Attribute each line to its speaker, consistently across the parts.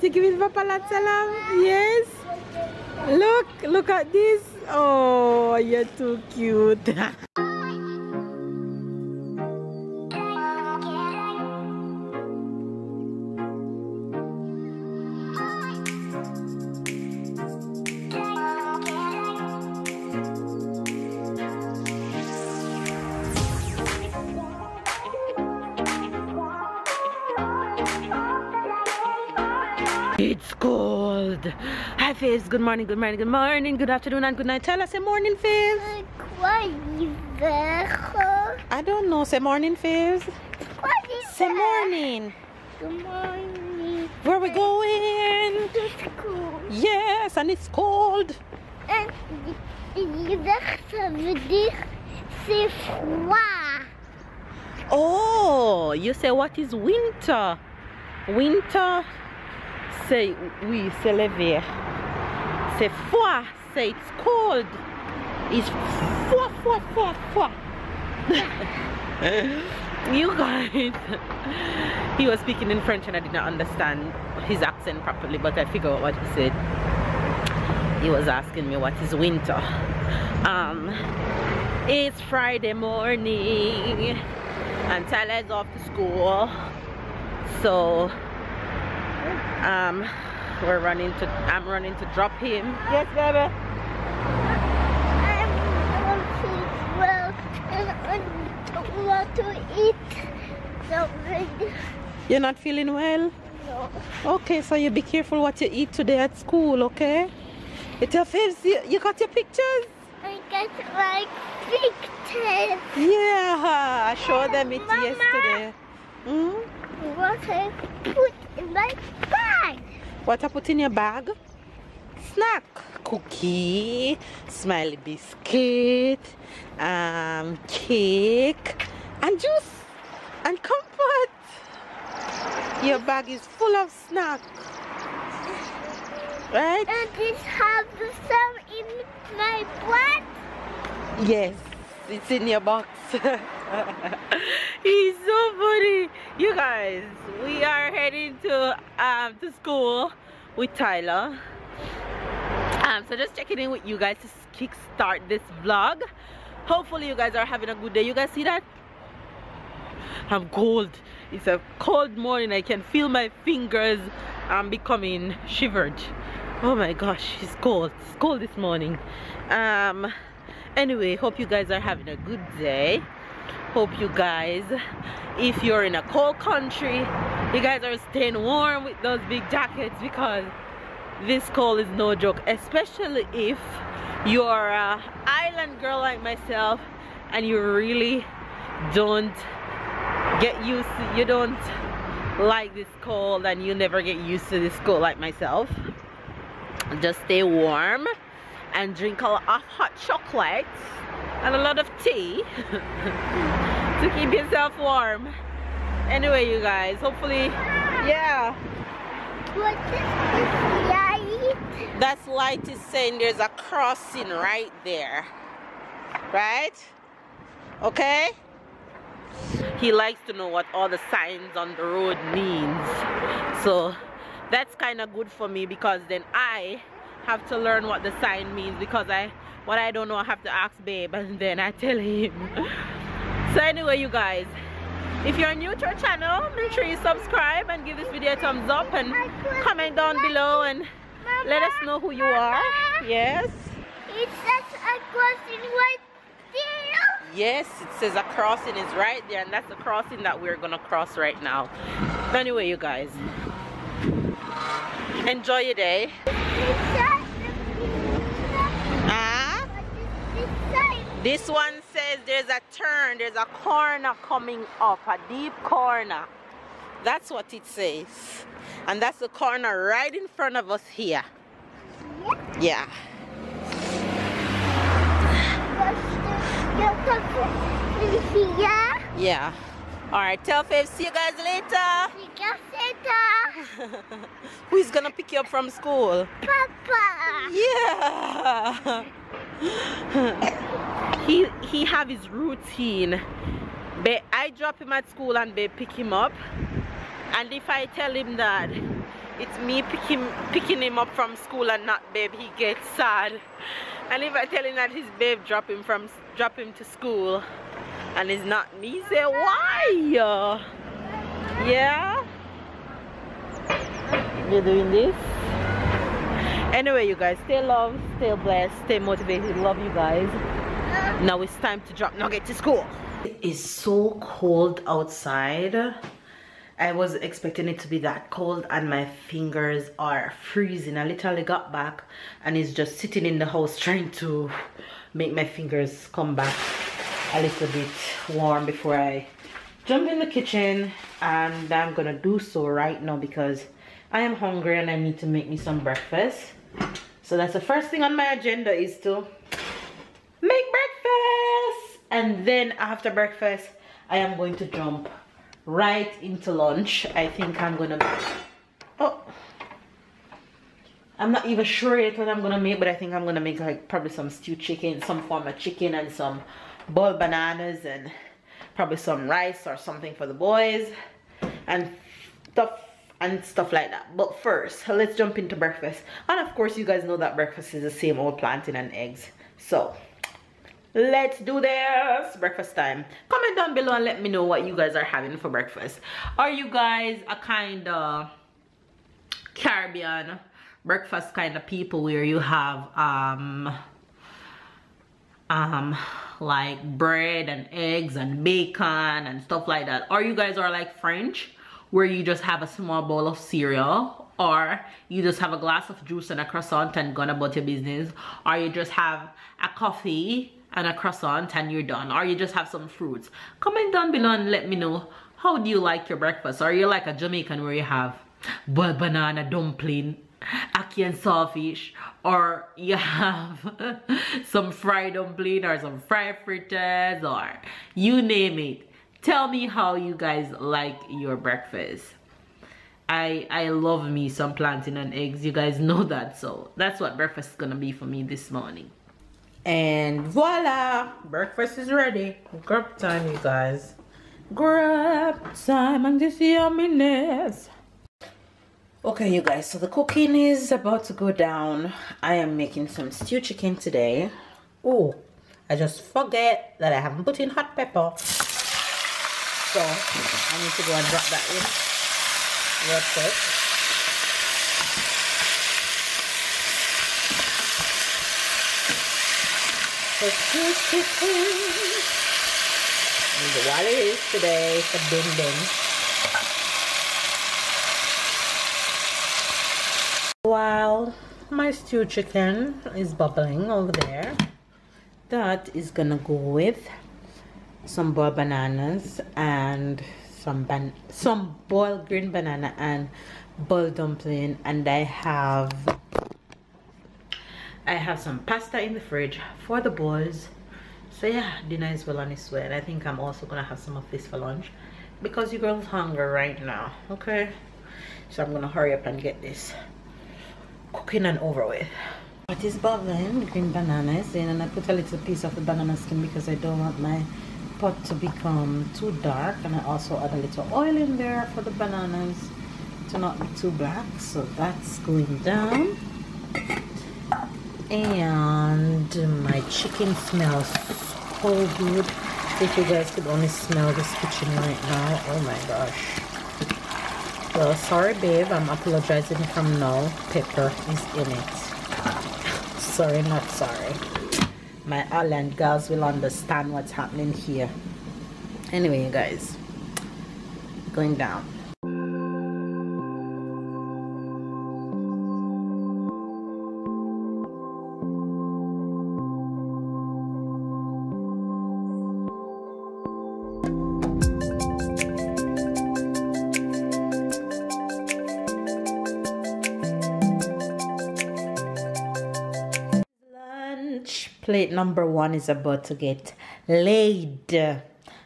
Speaker 1: You give his Papa lot salam? Yes. Look at this. Oh, you're too cute. It's cold. Hi Faves, good morning, good morning, good morning, good afternoon and good night. Tell us, say morning Faves. I don't know, say morning Faves. Say morning.
Speaker 2: Good morning.
Speaker 1: Where are we going?
Speaker 2: To school.
Speaker 1: Yes, and it's cold.
Speaker 2: En ça veut dire c'est froid.
Speaker 1: Oh, you say what is winter? Winter, say oui, c'est l'hiver. C'est froid, say it's cold. It's froid. You guys, he was speaking in French and I did not understand his accent properly, but I figured out what he said. He was asking me what is winter. It's Friday morning and Tyler's off to school, so I'm running to drop him. Yes, baby.
Speaker 2: I'm well and I don't want to eat something.
Speaker 1: You're not feeling well?
Speaker 2: No.
Speaker 1: Okay, so you be careful what you eat today at school, okay? It's your face. You got your pictures?
Speaker 2: I got my pictures.
Speaker 1: Yeah, I showed them it
Speaker 2: Mama,
Speaker 1: yesterday.
Speaker 2: what I put in my bag?
Speaker 1: What I put in your bag? Snack, cookie, smiley biscuit, cake, and juice, and comfort. Your bag is full of snacks, right?
Speaker 2: And this has some in my butt.
Speaker 1: Yes, it's in your box. He's so funny. You guys, we are heading to school with Tyler. So just checking in with you guys to kickstart this vlog. Hopefully you guys are having a good day. You guys see that? I'm cold. It's a cold morning. I can feel my fingers becoming shivered. Oh my gosh, it's cold. It's cold this morning. Anyway, hope you guys are having a good day. Hope you guys, if you're in a cold country, you guys are staying warm with those big jackets, because this cold is no joke, especially if you're an island girl like myself and you really don't get used to, you don't like this cold and you never get used to this cold like myself. Just stay warm and drink a lot of hot chocolate and a lot of tea to keep yourself warm. Anyway, you guys, hopefully, yeah.
Speaker 2: What is this light?
Speaker 1: That's light is saying there's a crossing right there, right? Okay? He likes to know what all the signs on the road means, so that's kind of good for me, because then I have to learn what the sign means, because what I don't know I have to ask babe and then I tell him. So anyway, you guys, if you're new to our channel, make sure you subscribe and give this video a thumbs up and comment down below and let us know who you are. Yes?
Speaker 2: It says a crossing right there.
Speaker 1: Yes, it says a crossing is right there, and that's the crossing that we're gonna cross right now. Anyway, you guys, enjoy your day. This one says there's a turn, there's a corner coming up, a deep corner. That's what it says. And that's the corner right in front of us here. Yeah. Yeah. Alright, tell Faith, see you guys later.
Speaker 2: See you guys later.
Speaker 1: Who's gonna pick you up from school?
Speaker 2: Papa.
Speaker 1: Yeah. He have his routine. I drop him at school and they pick him up. And if I tell him that it's me picking him up from school and not babe, he gets sad. And if I tell him that his babe drop him to school and it's not me, he say why? Yeah, you're doing this. Anyway, you guys, stay loved, stay blessed, stay motivated. Love you guys. Now it's time to drop Nugget to school. It is so cold outside. I was expecting it to be that cold and my fingers are freezing. I literally got back and it's just sitting in the house trying to make my fingers come back a little bit warm before I jump in the kitchen, and I'm gonna do so right now because I am hungry and I need to make me some breakfast. So that's the first thing on my agenda, is to make breakfast, and then after breakfast I am going to jump right into lunch. I think I'm gonna I'm not even sure yet what I'm gonna make, but I think I'm gonna make like probably some stewed chicken, some form of chicken, and some boiled bananas, and probably some rice or something for the boys and stuff like that. But first, let's jump into breakfast. And of course, you guys know that breakfast is the same old plantain and eggs. So let's do this. Breakfast time. Comment down below and let me know what you guys are having for breakfast. Are you guys a kind of Caribbean breakfast kind of people where you have like bread and eggs and bacon and stuff like that? Or you guys are like French, where you just have a small bowl of cereal, or you just have a glass of juice and a croissant and gone about your business, or you just have a coffee and a croissant and you're done, or you just have some fruits? Comment down below and let me know, how do you like your breakfast? Are you like a Jamaican where you have boiled banana, dumpling, ackee and sawfish, or you have some fried dumpling or some fried fritters, or you name it? Tell me how you guys like your breakfast. I love me some plantain and eggs, you guys know that. So that's what breakfast is gonna be for me this morning. And voila, breakfast is ready. Grab time, you guys. Grab time and this yumminess. Okay, you guys, so the cooking is about to go down. I am making some stewed chicken today. Oh, I just forget that I haven't put in hot pepper. So I need to go and drop that in real quick. So stewed chicken is what it is today for Bin Bin. While my stewed chicken is bubbling over there, that is gonna go with some boiled bananas and some boiled green banana and boiled dumpling, and I have some pasta in the fridge for the boys. So yeah, dinner is well on its way, and I think I'm also gonna have some of this for lunch because you girls hungry right now. Okay, so I'm gonna hurry up and get this cooking and over with. It is bubbling, green bananas in, and I put a little piece of the banana skin because I don't want my pot to become too dark, and I also add a little oil in there for the bananas to not be too black. So that's going down, and my chicken smells so good. If you guys could only smell this kitchen right now, oh my gosh. Well, sorry babe, I'm apologizing from now. Pepper is in it. Sorry, not sorry. My island girls will understand what's happening here. Anyway, you guys, going down. Plate number 1 is about to get laid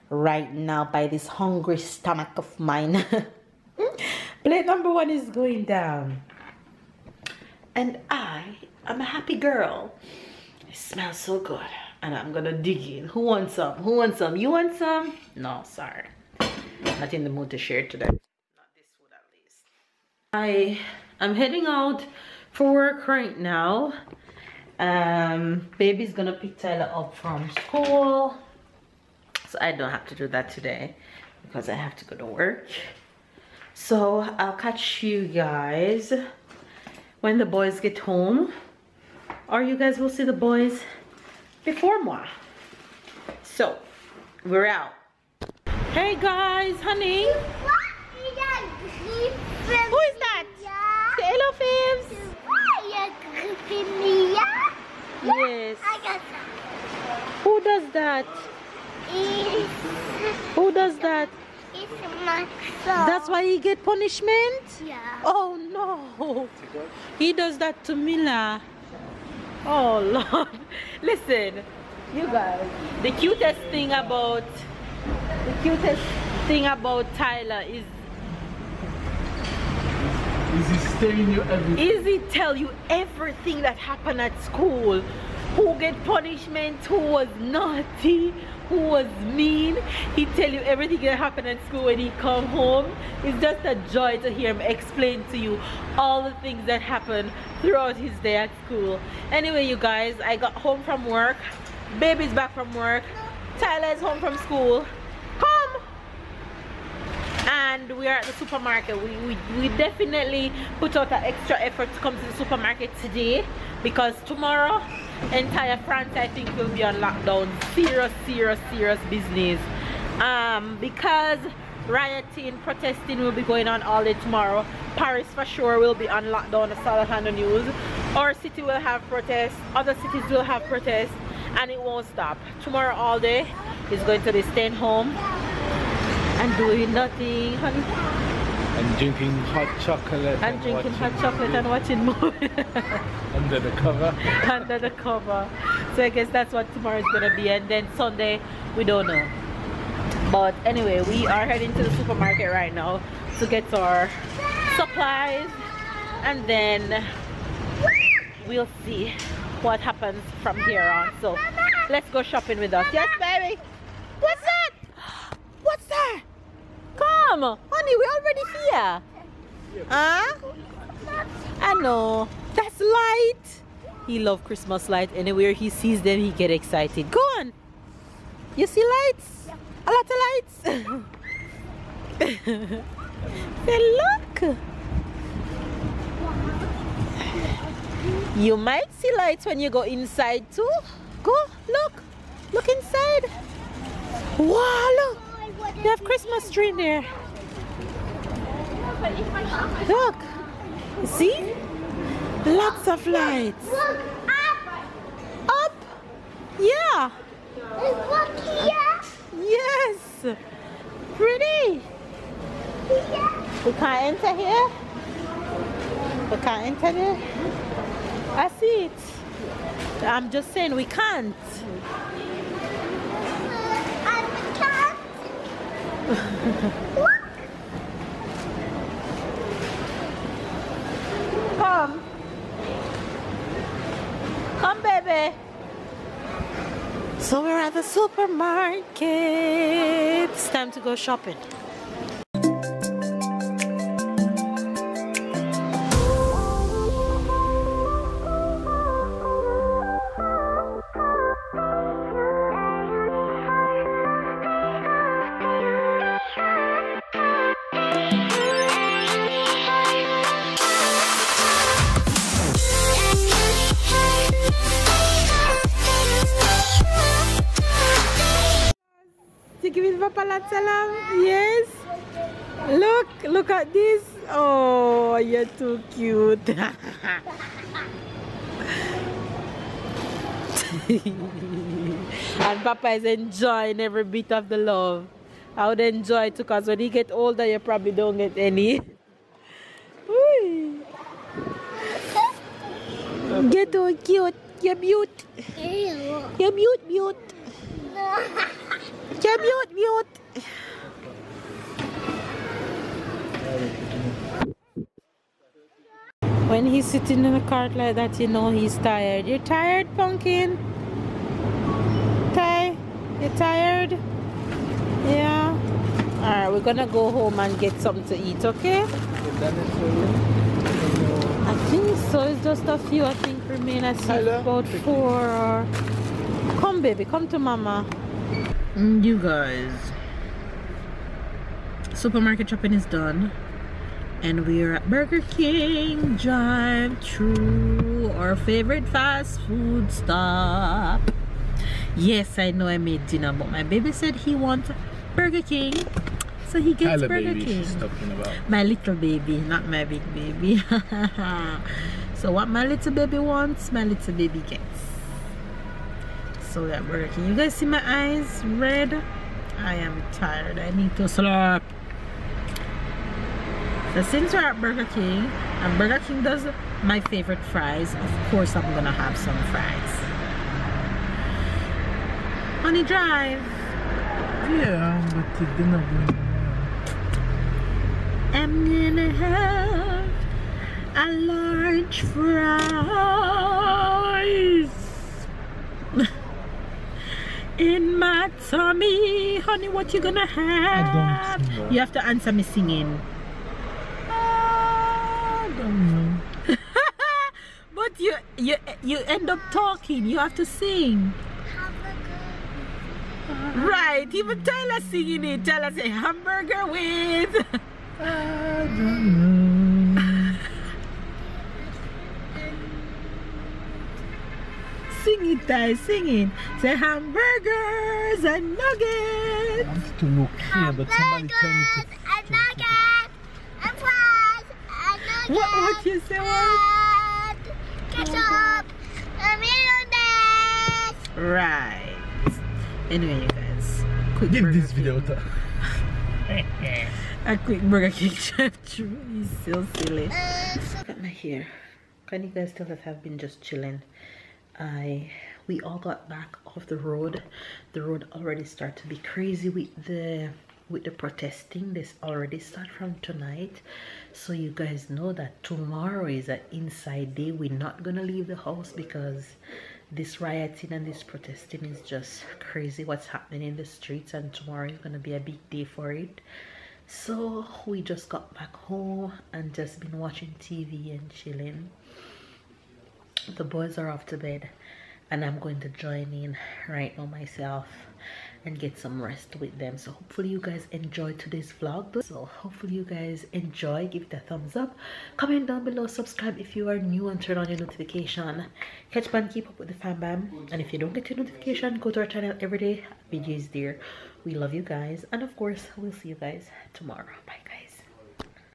Speaker 1: right now by this hungry stomach of mine. Plate number 1 is going down, and I am a happy girl. It smells so good, and I'm gonna dig in. Who wants some? Who wants some? You want some? No, sorry, not in the mood to share today. Not this food, at least. I I'm heading out for work right now. Baby's gonna pick Tyler up from school, so I don't have to do that today because I have to go to work. So I'll catch you guys when the boys get home, or you guys will see the boys before moi. So we're out. Hey guys, honey. Who is that? The hello Fibs. Yes. Who does that? Who does that?
Speaker 2: It's my son.
Speaker 1: That's why he get punishment?
Speaker 2: Yeah.
Speaker 1: Oh no. He does that to Mila. Oh Lord. Listen, you guys, the cutest thing about Tyler is
Speaker 3: he telling you everything?
Speaker 1: Is he tell you everything that happened at school? Who get punishment, who was naughty, who was mean. He tell you everything that happened at school when he come home. It's just a joy to hear him explain to you all the things that happened throughout his day at school. Anyway, you guys, I got home from work. Baby's back from work. Tyler's home from school. Come! And we are at the supermarket. We definitely put out an extra effort to come to the supermarket today because tomorrow entire France I think will be on lockdown. Serious business. Because rioting, protesting will be going on all day tomorrow. Paris for sure will be on lockdown. I saw that on the news. Our city will have protests, other cities will have protests, and it won't stop. Tomorrow all day is going to be staying home and doing nothing, honey.
Speaker 3: And drinking hot chocolate.
Speaker 1: And drinking hot chocolate and watching movies.
Speaker 3: Under the cover.
Speaker 1: Under the cover. So I guess that's what tomorrow is gonna be, and then Sunday we don't know. But anyway, we are heading to the supermarket right now to get our supplies, and then we'll see what happens from here on. So let's go shopping with us. Yes, baby. What's that? What's that? Come, honey, we're already here. Huh? I know. That's light. He loves Christmas light. Anywhere he sees them, he get excited. Go on. You see lights? A lot of lights. Say, look. You might see lights when you go inside too. Go, look. Look inside. Wow, look. They have Christmas tree in there. Look. See? Lots of lights.
Speaker 2: Look up.
Speaker 1: Up? Yeah.
Speaker 2: Look here.
Speaker 1: Yes. Pretty.
Speaker 2: Here.
Speaker 1: We can't enter here. We can't enter there. I see it. I'm just saying we can't. Come. Come, baby. So we're at the supermarket. It's time to go shopping. Salam. Yes. Look at this. Oh, you're too cute. And Papa is enjoying every bit of the love. I would enjoy it because when you get older, you probably don't get any. Get so cute. You're cute. You're cute. You're cute. When he's sitting in a cart like that, you know he's tired. You're tired, Pumpkin? Ty, you tired? Yeah? Alright, we're gonna go home and get something to eat, okay? just a few, I think, remain. I see
Speaker 3: Hello.
Speaker 1: about 4 or... Come, baby, come to mama. You guys, supermarket shopping is done. And we are at Burger King drive-thru, our favorite fast food stop. Yes, I know I made dinner, but my baby said he wants Burger King, so he gets
Speaker 3: Hello,
Speaker 1: Burger
Speaker 3: baby,
Speaker 1: King.
Speaker 3: she's talking about.
Speaker 1: My little baby, not my big baby. So what my little baby wants, my little baby gets. So that Burger King. You guys see my eyes red? I am tired. I need to sleep. So since we're at Burger King, and Burger King does my favorite fries, of course I'm gonna have some fries. Honey, drive.
Speaker 3: Yeah, but you're gonna
Speaker 1: I'm gonna have a large fries in my tummy. Honey, what you gonna have?
Speaker 3: I don't know.
Speaker 1: You have to answer me singing. But you end up talking. You have to sing. Right, even Tyler singing it. Tyler say hamburger with.
Speaker 3: I don't know.
Speaker 1: Sing it, Ty, sing it. Say hamburgers and
Speaker 3: I
Speaker 1: nuggets.
Speaker 3: want to look here, but somebody tell me to.
Speaker 2: And nuggets and fries and nuggets.
Speaker 1: What you say? What?
Speaker 2: And ketchup and mayonnaise.
Speaker 1: Right. Anyway, you guys, quick
Speaker 3: Give
Speaker 1: Burger
Speaker 3: this video
Speaker 1: King.
Speaker 3: to.
Speaker 1: A quick Burger King drive-thru. He's so silly. Look at my hair. Can you guys tell that I've been just chilling? We all got back off the road. The road already started to be crazy with the protesting. This already start from tonight, so you guys know that tomorrow is an inside day. We're not gonna leave the house because this rioting and this protesting is just crazy what's happening in the streets, and tomorrow is gonna be a big day for it. So we just got back home and just been watching TV and chilling. The boys are off to bed and I'm going to join in right now myself and get some rest with them. So hopefully you guys enjoyed today's vlog. So hopefully you guys enjoy. Give it a thumbs up, comment down below, subscribe if you are new, and turn on your notification. Catch and keep up with the fam bam. And if you don't get your notification, go to our channel every day. Video is there. We love you guys, and of course we'll see you guys tomorrow. Bye guys.